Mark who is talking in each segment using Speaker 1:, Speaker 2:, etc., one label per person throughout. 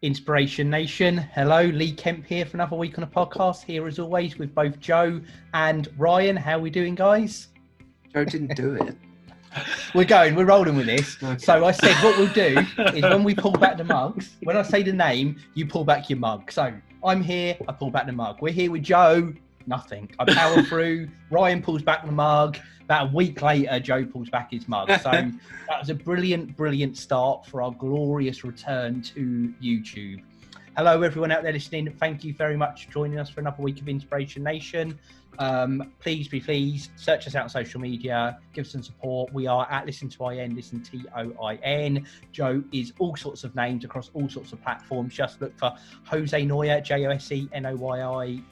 Speaker 1: Inspiration Nation. Hello, Lee Kemp here for another week on a podcast. Here as always with both Joe and Ryan. How are we doing, guys?
Speaker 2: Joe didn't do it.
Speaker 1: We're rolling with this.
Speaker 2: Okay.
Speaker 1: So I said what we'll do is when we pull back the mugs, when I say the name, you pull back your mug. So I'm here, I pull back the mug. We're here with Joe, nothing. I power through, Ryan pulls back the mug. About a week later, Joe pulls back his mug. So that was a brilliant start for our glorious return to YouTube. Hello, everyone out there listening. Thank you very much for joining us for another week of Inspiration Nation. Please search us out on social media, give us some support. We are at Listen to IN, Listen TOIN. Joe is all sorts of names across all sorts of platforms. Just look for Jose Noya, JOSENOYA,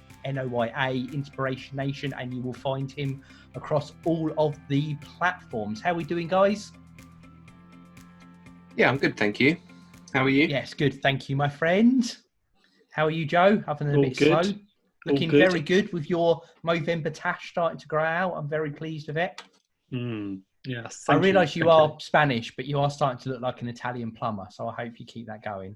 Speaker 1: Inspiration Nation, and you will find him across all of the platforms. How are we doing, guys?
Speaker 2: Yeah, I'm good, thank you. How are you?
Speaker 1: Yes, good. Thank you, my friend. How are you, Joe? Other than a bit
Speaker 3: good.
Speaker 1: slow. Looking very good with your Movember tash starting to grow out. I'm very pleased with it.
Speaker 3: Yes.
Speaker 1: I realise you are Spanish, but you are starting to look like an Italian plumber. So I hope you keep that going.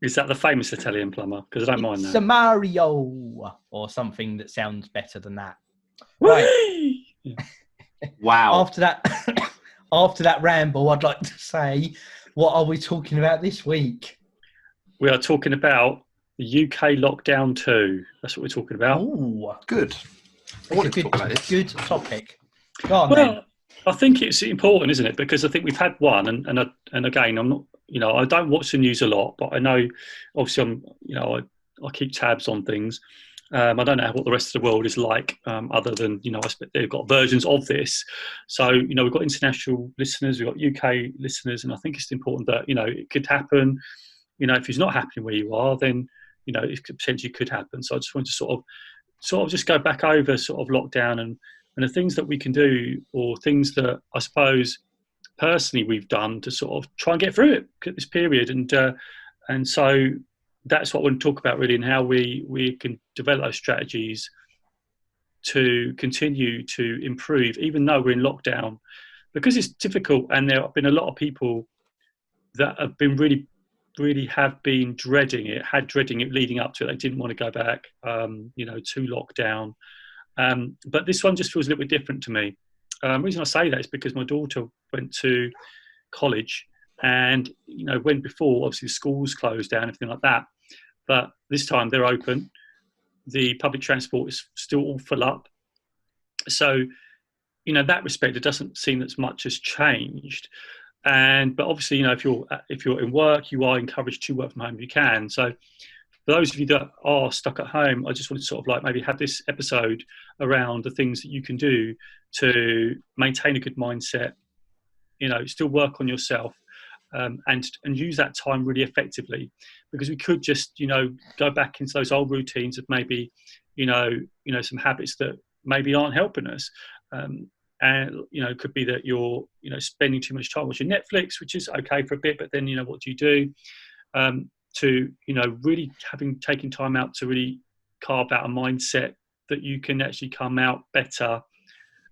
Speaker 3: Is that the famous Italian plumber? Because I don't mind that.
Speaker 1: It's a Mario or something that sounds better than that. Right.
Speaker 2: Wow.
Speaker 1: After that ramble, I'd like to say, what are we talking about this week?
Speaker 3: We are talking about the UK lockdown 2. That's what we're talking about.
Speaker 1: Ooh,
Speaker 2: Good. I wanted to talk about this.
Speaker 1: Good topic. Go on,
Speaker 3: Well,
Speaker 1: then.
Speaker 3: I think it's important, isn't it? Because I think we've had one, and again, I'm not, I don't watch the news a lot, but I know, obviously, I keep tabs on things. I don't know what the rest of the world is like, other than, I expect they've got versions of this. So, we've got international listeners, we've got UK listeners, and I think it's important that, it could happen. If it's not happening where you are, then, it potentially could happen. So I just want to sort of just go back over sort of lockdown and the things that we can do, or things that I suppose personally we've done to sort of try and get through it at this period. And so that's what I want to talk about, really, and how we can develop those strategies to continue to improve, even though we're in lockdown, because it's difficult. And there have been a lot of people that have been really have been dreading it leading up to it. They didn't want to go back, to lockdown. But this one just feels a little bit different to me. The reason I say that is because my daughter went to college, and when before, obviously, schools closed down, everything like that. But this time they're open. The public transport is still all full up. So, in that respect, it doesn't seem that much has changed. But obviously, if you're in work, you are encouraged to work from home if you can. So for those of you that are stuck at home, I just wanted to sort of like maybe have this episode around the things that you can do to maintain a good mindset, still work on yourself, and use that time really effectively, because we could just, go back into those old routines of maybe, some habits that maybe aren't helping us. And, it could be that you're, spending too much time watching Netflix, which is okay for a bit, but then, what do you do? To, really taking time out to really carve out a mindset that you can actually come out better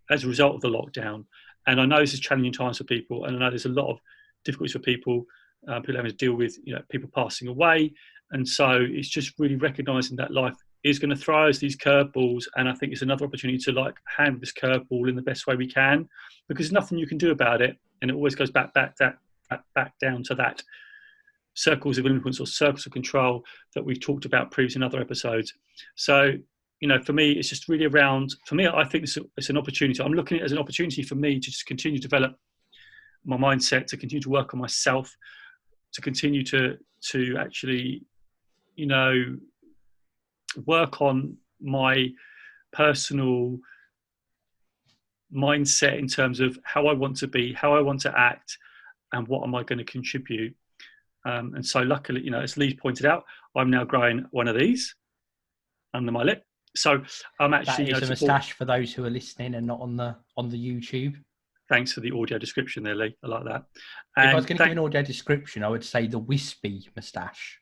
Speaker 3: as a result of the lockdown. And I know this is challenging times for people, and I know there's a lot of difficulties for people having to deal with, people passing away. And so it's just really recognizing that life is going to throw us these curveballs, and I think it's another opportunity to handle this curveball in the best way we can, because there's nothing you can do about it, and it always goes back down to that circles of influence or circles of control that we've talked about previously in other episodes. So, for me, it's just really around. For me, I think it's an opportunity. I'm looking at it as an opportunity for me to just continue to develop my mindset, to continue to work on myself, to continue to actually, work on my personal mindset in terms of how I want to be, how I want to act, and what am I going to contribute. And so luckily, as Lee pointed out, I'm now growing one of these under my lip. So I'm actually...
Speaker 1: That is a moustache for those who are listening and not on the YouTube.
Speaker 3: Thanks for the audio description there, Lee. I like that.
Speaker 1: And if I was going to give an audio description, I would say the wispy moustache.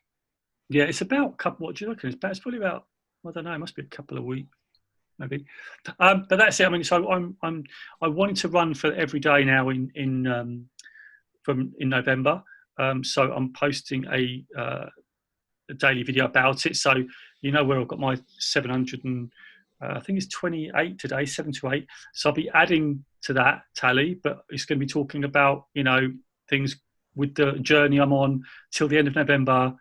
Speaker 3: Yeah, it's about what do you reckon? It's probably about, I don't know, it must be a couple of weeks, maybe. But that's it. I mean, so I wanted to run for every day now in November. So I'm posting a daily video about it. So you know where I've got my 700 and I think it's 28 today, 7 to 8. So I'll be adding to that tally, but it's going to be talking about, you know, things with the journey I'm on till the end of November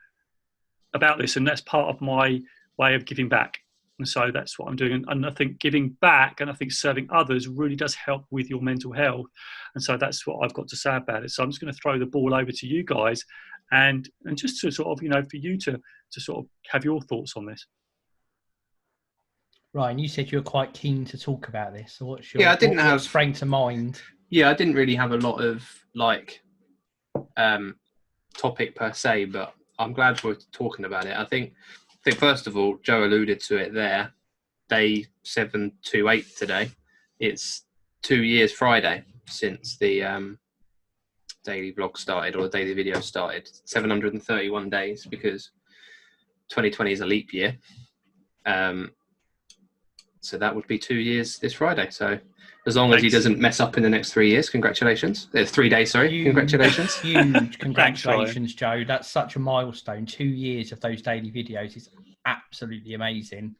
Speaker 3: about this. And that's part of my way of giving back. And so that's what I'm doing. And I think giving back and I think serving others really does help with your mental health. And so that's what I've got to say about it. So I'm just going to throw the ball over to you guys and just to sort of, you know, for you to sort of have your thoughts on this.
Speaker 1: Ryan, you said you were quite keen to talk about this. So what's your what sprang to mind?
Speaker 2: Yeah, I didn't really have a lot of like topic per se, but I'm glad we're talking about it. I think first of all, Joe alluded to it there. Day 7 to 8 today. It's 2 years Friday since the daily vlog started or the daily video started. 731 days because 2020 is a leap year. So that would be 2 years this Friday. So as long as he doesn't mess up in the next 3 years, congratulations. 3 days, sorry. Congratulations.
Speaker 1: Huge congratulations, Joe. That's such a milestone. 2 years of those daily videos is absolutely amazing.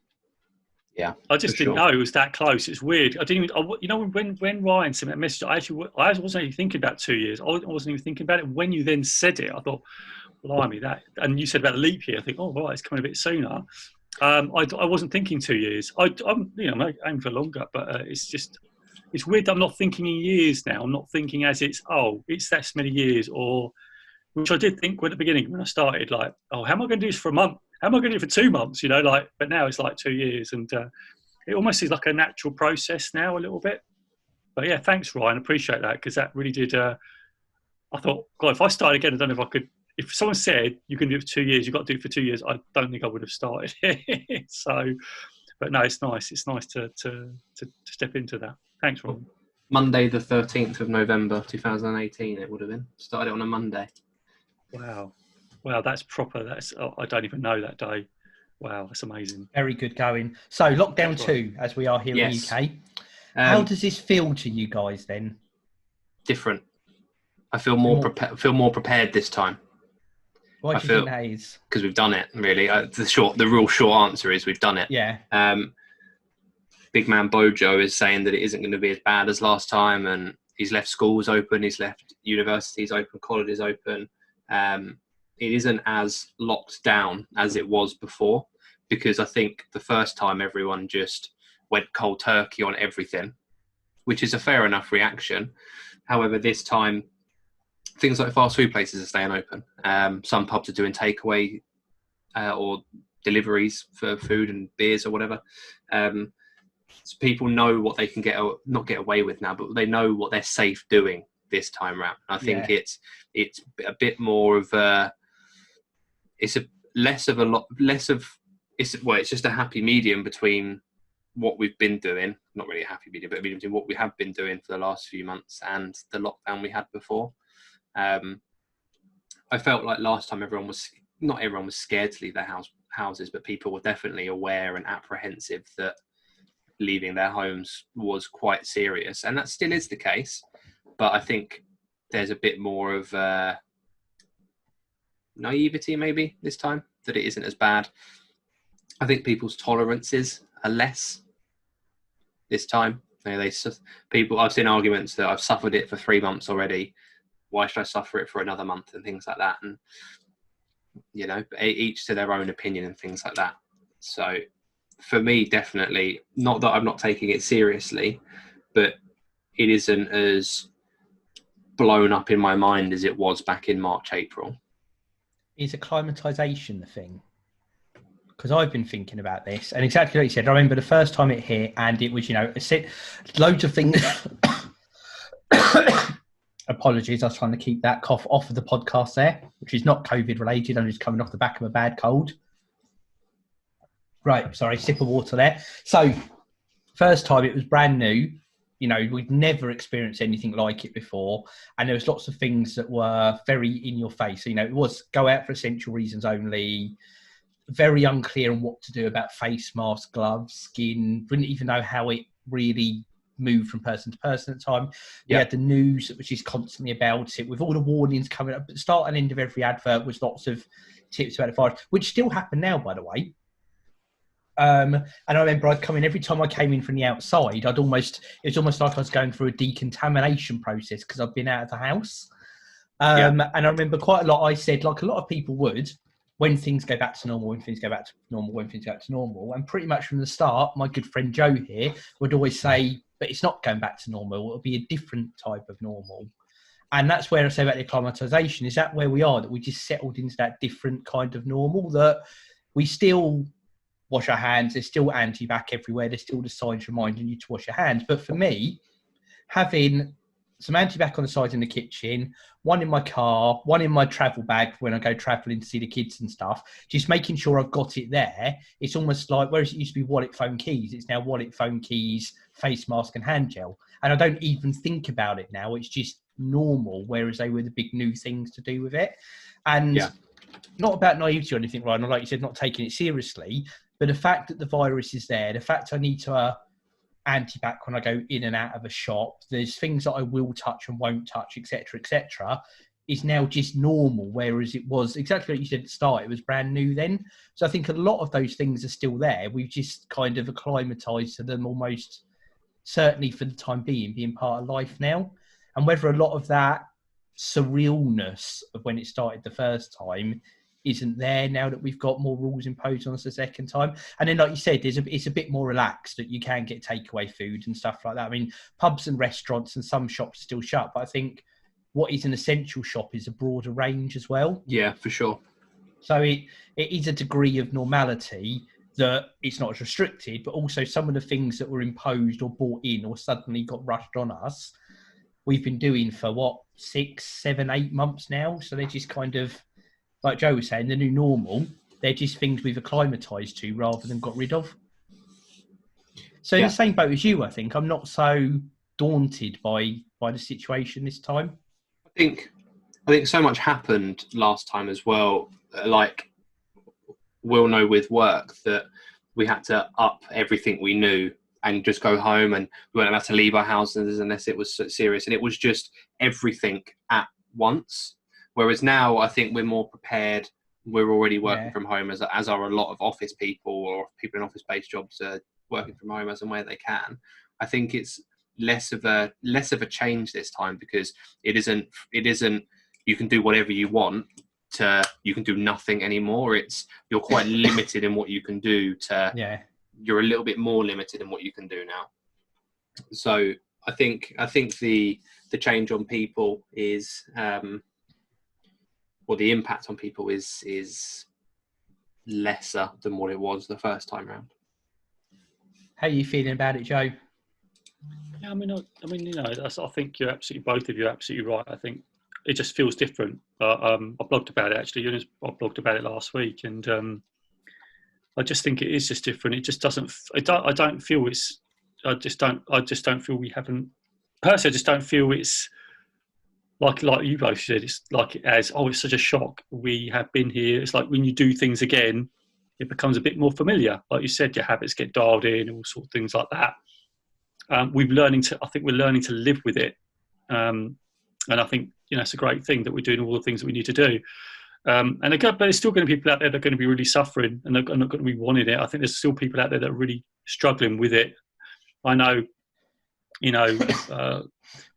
Speaker 2: Yeah.
Speaker 3: I just didn't know it was that close. It's weird. I didn't even, you know, when Ryan sent me that message, I wasn't even thinking about 2 years. I wasn't even thinking about it. When you then said it, I thought, blimey, that, and you said about the leap year, I think, oh, right, it's coming a bit sooner. I wasn't thinking 2 years. I'm you know, aiming for longer, but it's weird that I'm not thinking in years now. I'm not thinking as it's that many years, or which I did think at the beginning when I started, like, oh, how am I going to do this for a month? How am I going to do it for 2 months? You know, like, but now it's like 2 years, and it almost is like a natural process now a little bit. But yeah, thanks, Ryan. Appreciate that, because that really did. I thought, God, if I started again, I don't know if I could. If someone said you can do it for 2 years, you've got to do it for 2 years, I don't think I would have started. So, but no, it's nice. It's nice to step into that. Thanks, Ron.
Speaker 2: Monday, the 13th of November, 2018, it would have been. Started on a Monday.
Speaker 3: Wow, that's proper. I don't even know that day. Wow, that's amazing.
Speaker 1: Very good going. So lockdown 2, as we are here in the UK. How does this feel to you guys then?
Speaker 2: Different. I feel more prepared this time.
Speaker 1: Why do you think that is?
Speaker 2: Because we've done it, really. The real short answer is we've done it.
Speaker 1: Yeah.
Speaker 2: Big man Bojo is saying that it isn't going to be as bad as last time, and he's left schools open, he's left universities open, colleges open. It isn't as locked down as it was before, because I think the first time everyone just went cold turkey on everything, which is a fair enough reaction. However, this time, things like fast food places are staying open. Some pubs are doing takeaway or deliveries for food and beers or whatever. So people know what they can not get away with now, but they know what they're safe doing this time around. I think it's a bit more of it's just a happy medium between what we've been doing, not really a happy medium, but a medium between what we have been doing for the last few months and the lockdown we had before. I felt like last time not everyone was scared to leave their houses, but people were definitely aware and apprehensive that leaving their homes was quite serious, and that still is the case. But I think there's a bit more of naivety maybe this time, that it isn't as bad. I think people's tolerances are less this time. You know, I've seen arguments that I've suffered it for 3 months already. Why should I suffer it for another month and things like that? And, you know, each to their own opinion and things like that. So for me, definitely, not that I'm not taking it seriously, but it isn't as blown up in my mind as it was back in March, April.
Speaker 1: Is acclimatization the thing? Because I've been thinking about this, and exactly like you said, I remember the first time it hit, and it was, you know, loads of things. Apologies, I was trying to keep that cough off of the podcast there, which is not COVID related. I'm just coming off the back of a bad cold. Right, sorry, sip of water there. So, first time it was brand new. You know, we'd never experienced anything like it before. And there was lots of things that were very in your face. So, you know, it was go out for essential reasons only. Very unclear on what to do about face masks, gloves, skin. Didn't even know how it really moved from person to person at the time. We had the news, which is constantly about it, with all the warnings coming up. At the start and end of every advert was lots of tips about the virus, which still happen now, by the way. And I remember I'd come in every time I came in from the outside. It was almost like I was going through a decontamination process because I've been out of the house. And I remember quite a lot. I said, like a lot of people would, when things go back to normal, when things go back to normal, when things go back to normal. And pretty much from the start, my good friend Joe here would always say, but it's not going back to normal. It'll be a different type of normal. And that's where I say about the acclimatisation. Is that where we are, that we just settled into that different kind of normal, that we still wash our hands, there's still anti-bac everywhere, there's still the signs reminding you to wash your hands. But for me, having some anti-bac on the side in the kitchen, one in my car, one in my travel bag when I go travelling to see the kids and stuff, just making sure I've got it there. It's almost like, whereas it used to be wallet, phone, keys, it's now wallet, phone, keys, face mask and hand gel. And I don't even think about it now. It's just normal, whereas they were the big new things to do with it. And not about naivety or anything, Ryan, or like you said, not taking it seriously, but the fact that the virus is there, the fact I need to anti-bac when I go in and out of a shop, there's things that I will touch and won't touch, etc., is now just normal, whereas it was exactly like you said at the start, it was brand new then. So I think a lot of those things are still there. We've just kind of acclimatized to them almost, certainly for the time being part of life now. And whether a lot of that surrealness of when it started the first time isn't there now that we've got more rules imposed on us the second time. And then, like you said, it's a bit more relaxed that you can get takeaway food and stuff like that. I mean, pubs and restaurants and some shops are still shut, but I think what is an essential shop is a broader range as well.
Speaker 2: Yeah, for sure.
Speaker 1: So it is a degree of normality that it's not as restricted, but also some of the things that were imposed or brought in or suddenly got rushed on us, we've been doing for 6, 7, 8 months now. So they're just kind of, like Joe was saying, the new normal. They're just things we've acclimatized to rather than got rid of. So in the same boat as you, I think. I'm not so daunted by the situation this time.
Speaker 2: I think so much happened last time as well. Like we'll know with work that we had to up everything we knew and just go home, and we weren't allowed to leave our houses unless it was serious. And it was just everything at once. Whereas now I think we're more prepared. We're already working from home, as are a lot of office people or people in office-based jobs working from home as and where they can. I think it's less of a change this time, because it isn't you can do whatever you want to you can do nothing anymore. You're quite limited in what you can do you're a little bit more limited in what you can do now. So I think the change on people is the impact on people is lesser than what it was the first time round.
Speaker 1: How are you feeling about it, Joe?
Speaker 3: Yeah, I mean, I think both of you are absolutely right. I think it just feels different. I blogged about it actually. I blogged about it last week, and I just think it is just different. It just doesn't. I don't feel it's. I just don't feel we haven't. Personally, I just don't feel it's. Like you both said, it's like it's such a shock. We have been here. It's like when you do things again, it becomes a bit more familiar. Like you said, your habits get dialed in, all sorts of things like that. I think we're learning to live with it. And I think, it's a great thing that we're doing all the things that we need to do. But there's still going to be people out there that are going to be really suffering and they're not going to be wanting it. I think there's still people out there that are really struggling with it. I know,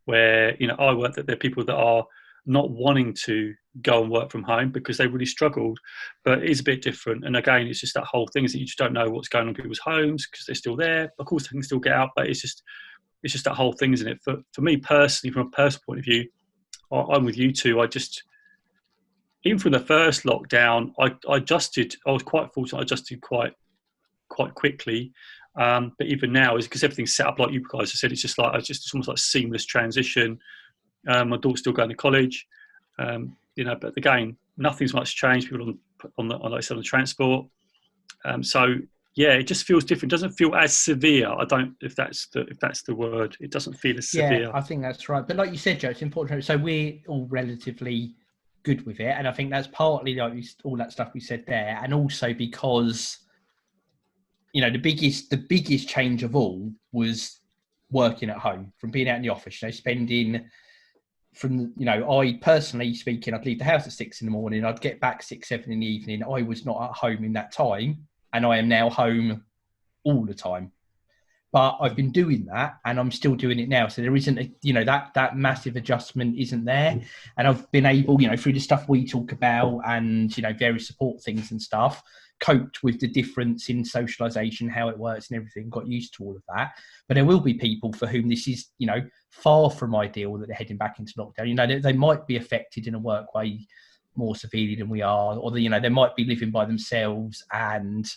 Speaker 3: where I work, that there are people that are not wanting to go and work from home because they really struggled, but it is a bit different. And again, it's just that whole thing is that you just don't know what's going on in people's homes because they're still there. Of course, they can still get out, but it's just that whole thing, isn't it? For me personally, from a personal point of view, I'm with you two. Even from the first lockdown, I adjusted. I was quite fortunate. I adjusted quite quickly. But even now, is because everything's set up like you guys have said. It's almost like seamless transition. My daughter's still going to college, but again, nothing's much changed. People on the transport. So yeah, it just feels different. It doesn't feel as severe. I don't, if that's the word. It doesn't feel as severe.
Speaker 1: Yeah, I think that's right. But like you said, Joe, it's important. So we're all relatively good with it, and I think that's partly like all that stuff we said there, and also because. The biggest change of all was working at home, from being out in the office, spending I personally speaking, I'd leave the house at 6 in the morning. I'd get back 6, 7 in the evening. I was not at home in that time, and I am now home all the time. But I've been doing that, and I'm still doing it now. So there isn't that massive adjustment isn't there. And I've been able, through the stuff we talk about and, various support things and stuff, coped with the difference in socialisation, how it works and everything, got used to all of that. But there will be people for whom this is, far from ideal, that they're heading back into lockdown. They might be affected in a work way more severely than we are, or they might be living by themselves, and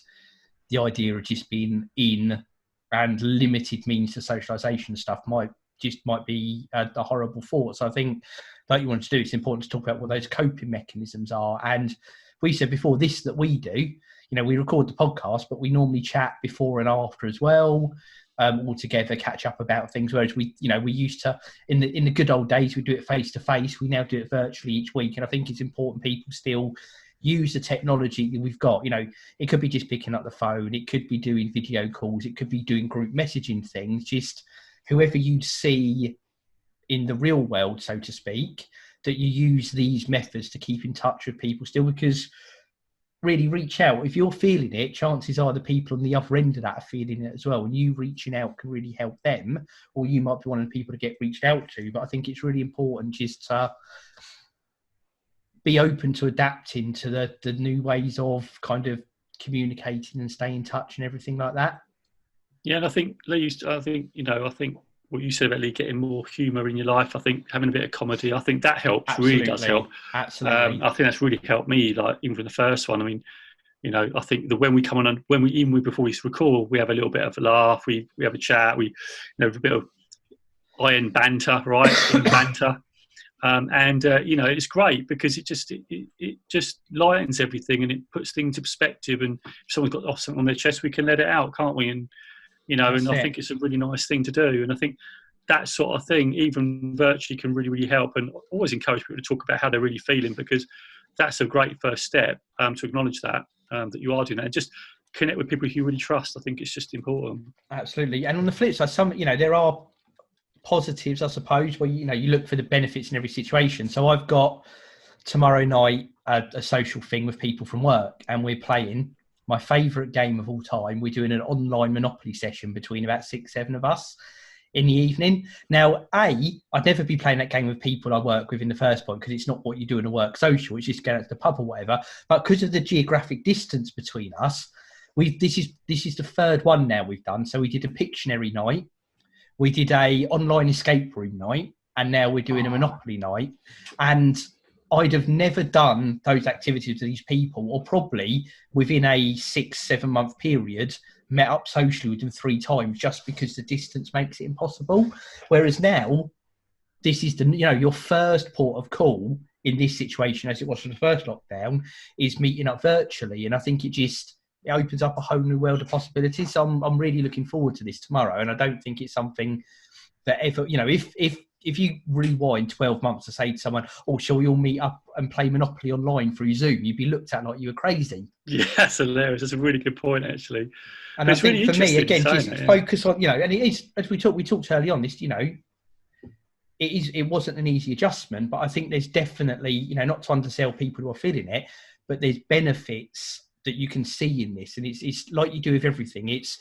Speaker 1: the idea of just being in and limited means to socialisation stuff might be a horrible thought. So I think, like you want to do, it's important to talk about what those coping mechanisms are. And we said before this that we do, we record the podcast, but we normally chat before and after as well, all together, catch up about things. Whereas we used to, in the good old days, we do it face to face. We now do it virtually each week. And I think it's important people still use the technology that we've got. It could be just picking up the phone, it could be doing video calls, it could be doing group messaging things, just whoever you see in the real world, so to speak, that you use these methods to keep in touch with people still, because really reach out. If you're feeling it, chances are the people on the other end of that are feeling it as well, and you reaching out can really help them, or you might be one of the people to get reached out to. But I think it's really important just to be open to adapting to the new ways of kind of communicating and staying in touch and everything like that.
Speaker 3: Yeah, and I think, Lee, I think what you said about Lee getting more humour in your life, I think having a bit of comedy, I think that helps.
Speaker 1: Absolutely.
Speaker 3: Really does help.
Speaker 1: Absolutely.
Speaker 3: I think that's really helped me, like even from the first one. I mean, I think that when we come on and before we record, we have a little bit of a laugh, we have a chat, we a bit of iron banter, right? Banter. It's great because it just lightens everything, and it puts things into perspective. And if someone's got something on their chest, we can let it out, can't we? And I think it's a really nice thing to do. And I think that sort of thing, even virtually, can really, really help. And always encourage people to talk about how they're really feeling, because that's a great first step to acknowledge that you are doing that, and just connect with people who you really trust. I think it's just important.
Speaker 1: Absolutely. And on the flip side, there are positives, I suppose, where you look for the benefits in every situation. So I've got tomorrow night a social thing with people from work, and we're playing my favourite game of all time. We're doing an online Monopoly session between about 6, 7 of us in the evening. Now, I'd never be playing that game with people I work with in the first point, because it's not what you do in a work social. It's just going out to the pub or whatever. But because of the geographic distance between us, this is the third one now we've done. So we did a Pictionary night, we did a online escape room night, and now we're doing a Monopoly night. And I'd have never done those activities with these people, or probably within a 6-7 month period, met up socially with them 3 times, just because the distance makes it impossible. Whereas now, this is your first port of call in this situation, as it was for the first lockdown, is meeting up virtually. And I think it opens up a whole new world of possibilities. So I'm really looking forward to this tomorrow. And I don't think it's something that ever, if you rewind 12 months to say to someone, oh, shall we all meet up and play Monopoly online through Zoom, you'd be looked at like you were crazy.
Speaker 3: Yeah, that's hilarious. That's a really good point, actually.
Speaker 1: And I think really for me, again, just focus on, and it is, as we talked early on, this, it wasn't an easy adjustment, but I think there's definitely, not to undersell people who are feeling it, but there's benefits that you can see in this. And it's like you do with everything. It's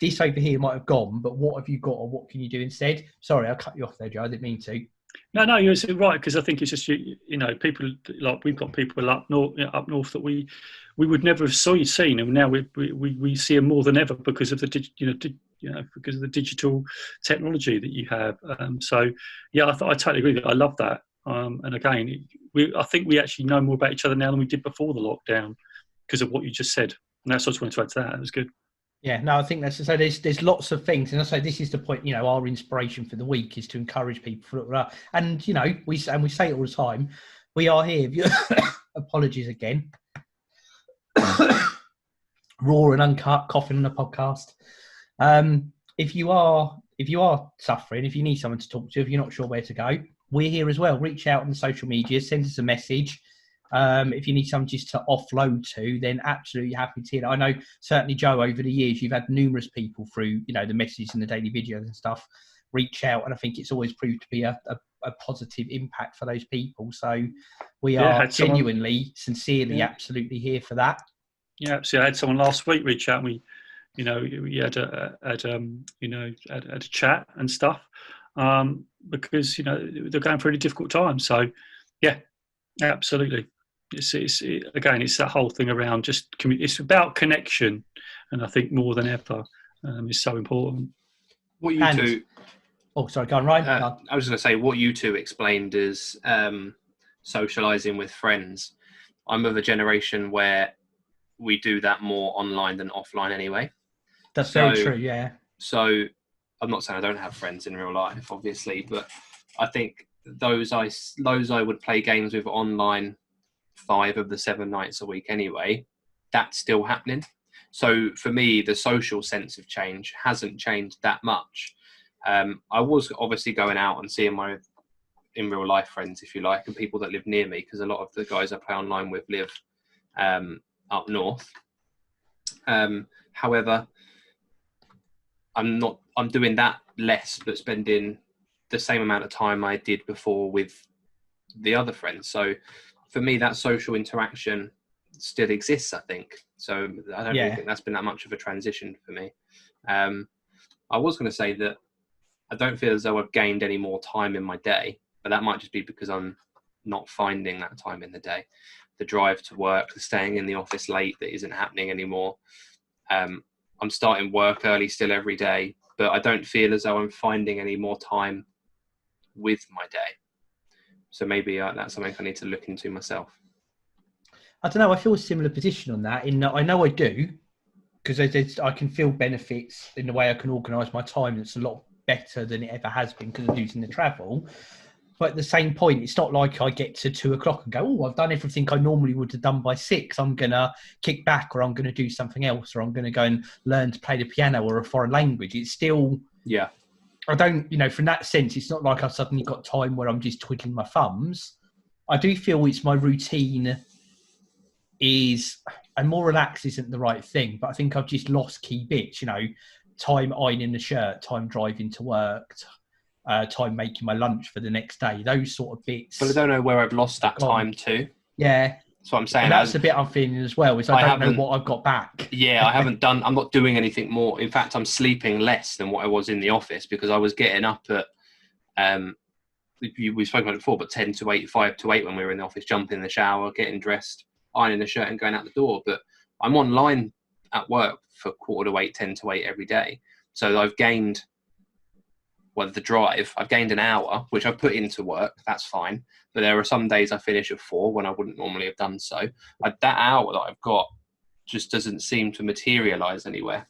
Speaker 1: this over here might have gone, but what have you got, or what can you do instead? Sorry, I cut you off there, Joe. I didn't mean to.
Speaker 3: No, you're right, because I think it's just people, like we've got people up north that we would never have seen, and now we see them more than ever because of the because of the digital technology that you have. So yeah, I totally agree. I love that. And again, I think we actually know more about each other now than we did before the lockdown because of what you just said. And that's what I just wanted to add to that. It was good.
Speaker 1: Yeah, no, I think that's so. There's lots of things, and I say this is the point. Our inspiration for the week is to encourage people. And we say it all the time. We are here. Apologies again. Raw and uncut, coughing on the podcast. If you are suffering, if you need someone to talk to, if you're not sure where to go, we're here as well. Reach out on the social media, send us a message. If you need someone just to offload to, then absolutely happy to hear. I know certainly, Joe, over the years, you've had numerous people through, the messages and the daily videos and stuff reach out. And I think it's always proved to be a a positive impact for those people. So we
Speaker 3: Yeah,
Speaker 1: are genuinely, sincerely, absolutely here for that.
Speaker 3: Yeah, so I had someone last week reach out, and we had a chat and stuff, because they're going through a difficult time. So yeah, absolutely. It's that whole thing around just it's about connection, and I think more than ever is so important.
Speaker 2: What you two?
Speaker 1: Oh, sorry, go on, Ryan.
Speaker 2: I was going to say what you two explained is socialising with friends. I'm of a generation where we do that more online than offline anyway.
Speaker 1: That's very true, yeah.
Speaker 2: So I'm not saying I don't have friends in real life, obviously, but I think those I would play games with online 5 of the 7 nights a week anyway, that's still happening. So for me, the social sense of change hasn't changed that much. I was obviously going out and seeing my in real life friends, if you like, and people that live near me, because a lot of the guys I play online with live up north. However, I'm doing that less, but spending the same amount of time I did before with the other friends. So for me, that social interaction still exists, I think. So I don't really think that's been that much of a transition for me. I was going to say that I don't feel as though I've gained any more time in my day, but that might just be because I'm not finding that time in the day. The drive to work, the staying in the office late, that isn't happening anymore. I'm starting work early still every day, but I don't feel as though I'm finding any more time with my day. So maybe that's something I need to look into myself.
Speaker 1: I don't know. I feel a similar position on that. In that I know I do, because I can feel benefits in the way I can organise my time. It's a lot better than it ever has been because of using the travel. But at the same point, it's not like I get to 2:00 and go, oh, I've done everything I normally would have done by 6. I'm going to kick back, or I'm going to do something else, or I'm going to go and learn to play the piano or a foreign language. It's still, I don't, from that sense, it's not like I've suddenly got time where I'm just twiddling my thumbs. I do feel it's my routine is, and more relaxed isn't the right thing, but I think I've just lost key bits, time ironing the shirt, time driving to work, time making my lunch for the next day, those sort of bits.
Speaker 2: But I don't know where I've lost that time to.
Speaker 1: Yeah.
Speaker 2: That's what I'm saying.
Speaker 1: And that's the bit I'm feeling as well, is I don't know what I've got back.
Speaker 2: Yeah, I'm not doing anything more. In fact, I'm sleeping less than what I was in the office, because I was getting up at, we've spoken about it before, but 10 to 8, 5 to 8 when we were in the office, jumping in the shower, getting dressed, ironing the shirt and going out the door. But I'm online at work for 7:45, 10 to 8 every day. So I've gained, the drive, I've gained an hour, which I've put into work. That's fine. But there are some days I finish at 4 when I wouldn't normally have done so. That hour that I've got just doesn't seem to materialise anywhere.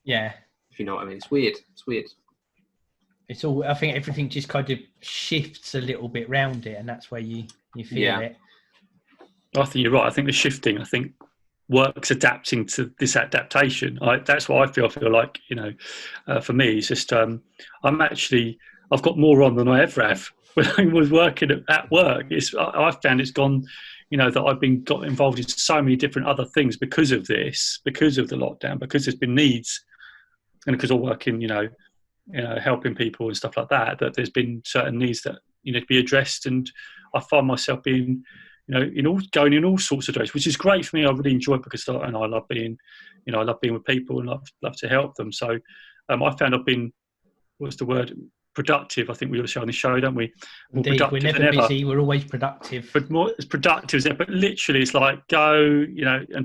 Speaker 1: Yeah.
Speaker 2: If you know what I mean. It's weird.
Speaker 1: It's all, I think everything just kind of shifts a little bit round it, and that's where you feel it.
Speaker 3: I think you're right. I think the shifting, work's adapting to this adaptation. That's what I feel like, for me, it's just, I've got more on than I ever have when I was working at work. I've found it's gone, that I've got involved in so many different other things because of this, because of the lockdown, because there's been needs, and because I work in, helping people and stuff like that, that there's been certain needs that, to be addressed. And I find myself being, going in all sorts of directions, which is great for me. I really enjoy it because I love being, I love being with people and love to help them. So I found I've been, what's the word? Productive. I think we always say on the show, don't we?
Speaker 1: Indeed, we're never busy. We're always productive.
Speaker 3: But more as productive as that. But literally, it's like go,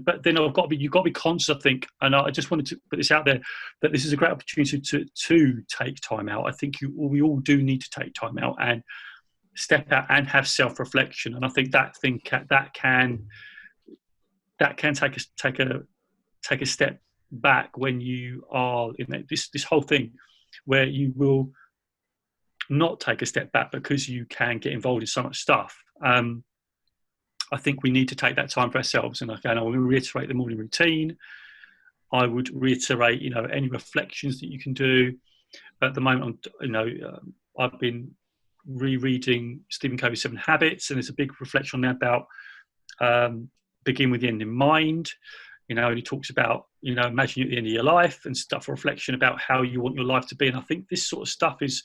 Speaker 3: but then you've got to be conscious. I think, and I just wanted to put this out there, that this is a great opportunity to take time out. I think we all do need to take time out and step out and have self-reflection. And I think that can take a step back when you are in this whole thing where you will not take a step back because you can get involved in so much stuff. I think we need to take that time for ourselves. And again, I will reiterate the morning routine. I would reiterate, any reflections that you can do. At the moment, I've been rereading Stephen Covey's 7 Habits, and there's a big reflection on there about begin with the end in mind. And he talks about, imagine you at the end of your life and stuff, a reflection about how you want your life to be. And I think this sort of stuff is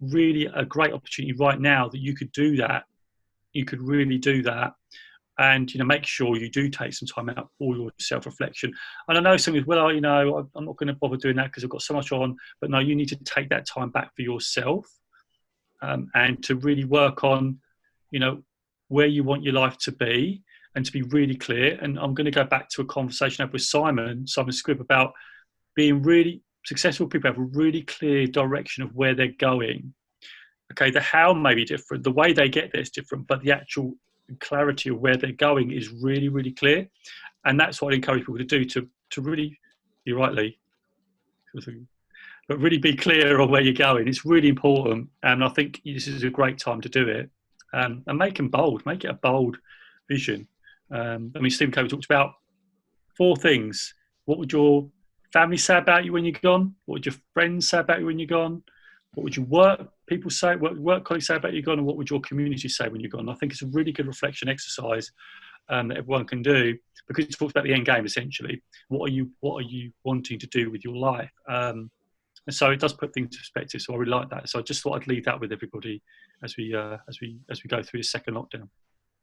Speaker 3: really a great opportunity right now that you could do that. You could really do that. And, make sure you do take some time out for your self-reflection. And I know some people, well, I'm not going to bother doing that because I've got so much on. But no, you need to take that time back for yourself, and to really work on, where you want your life to be, and to be really clear. And I'm going to go back to a conversation I had with Simon Scribb, about being really successful people have a really clear direction of where they're going. Okay, the how may be different, the way they get there is different, but the actual clarity of where they're going is really, really clear. And that's what I encourage people to do, to really, you're right, Lee, but really be clear on where you're going. It's really important. And I think this is a great time to do it. And make it a bold vision. Stephen Covey talks about 4 things. What would your family say about you when you're gone? What would your friends say about you when you're gone? What would your work colleagues say about you gone? And what would your community say when you're gone? I think it's a really good reflection exercise that everyone can do, because it talks about the end game essentially. What are you wanting to do with your life? And so it does put things into perspective. So I really like that. So I just thought I'd leave that with everybody as we go through the second lockdown.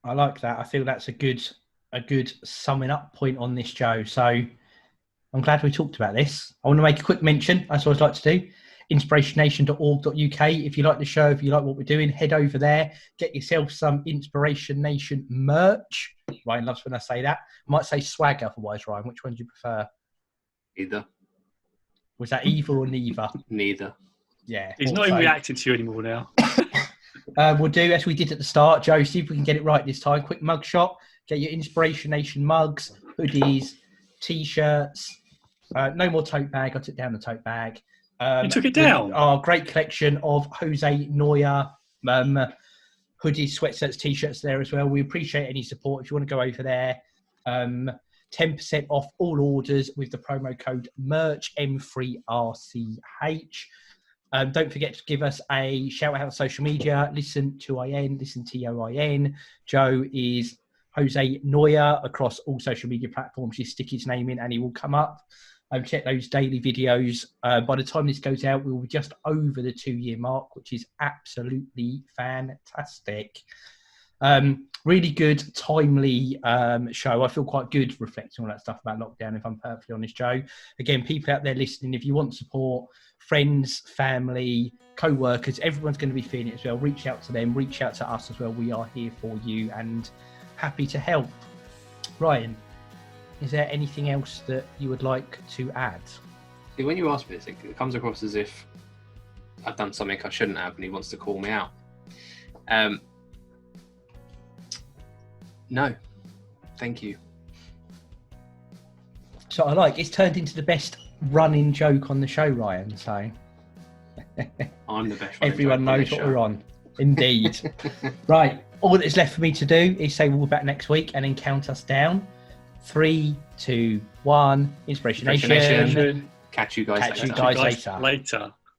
Speaker 1: I like that. I feel that's a good summing up point on this, Joe. So I'm glad we talked about this. I want to make a quick mention, as I always like to do, InspirationNation.org.uk. If you like the show, if you like what we're doing, head over there, get yourself some Inspiration Nation merch. Ryan loves when I say that. I might say swag otherwise, Ryan. Which one do you prefer?
Speaker 2: Either.
Speaker 1: Was that either or neither?
Speaker 2: Neither.
Speaker 1: Yeah.
Speaker 3: He's not even reacting to you anymore now.
Speaker 1: We'll do as we did at the start, Joe. See if we can get it right this time. Quick mug shot. Get your Inspiration Nation mugs, hoodies, t-shirts. No more tote bag. I took down the tote bag.
Speaker 3: You took it down?
Speaker 1: Our great collection of Jose Noya hoodies, sweatshirts, t-shirts there as well. We appreciate any support. If you want to go over there, 10% off all orders with the promo code MERCH, M3RCH. Don't forget to give us a shout out on social media. Listen TOIN. Joe is Jose Noya across all social media platforms. You stick his name in and he will come up. Check those daily videos. By the time this goes out, we will be just over the 2-year mark, which is absolutely fantastic. Really good, timely show. I feel quite good reflecting on that stuff about lockdown, if I'm perfectly honest, Joe. Again, people out there listening, if you want support, friends, family, co-workers, everyone's going to be feeling it as well. Reach out to them, reach out to us as well. We are here for you and happy to help. Ryan, is there anything else that you would like to add?
Speaker 2: When you ask me this, it comes across as if I've done something I shouldn't have and he wants to call me out. No, thank you.
Speaker 1: So I like, it's turned into the best running joke on the show, Ryan. So
Speaker 2: I'm the best.
Speaker 1: Everyone knows what we're on. Indeed. Right. All that is left for me to do is say we'll be back next week and then count us down. 3, 2, 1. Inspiration Nation.
Speaker 2: Catch you guys
Speaker 3: later.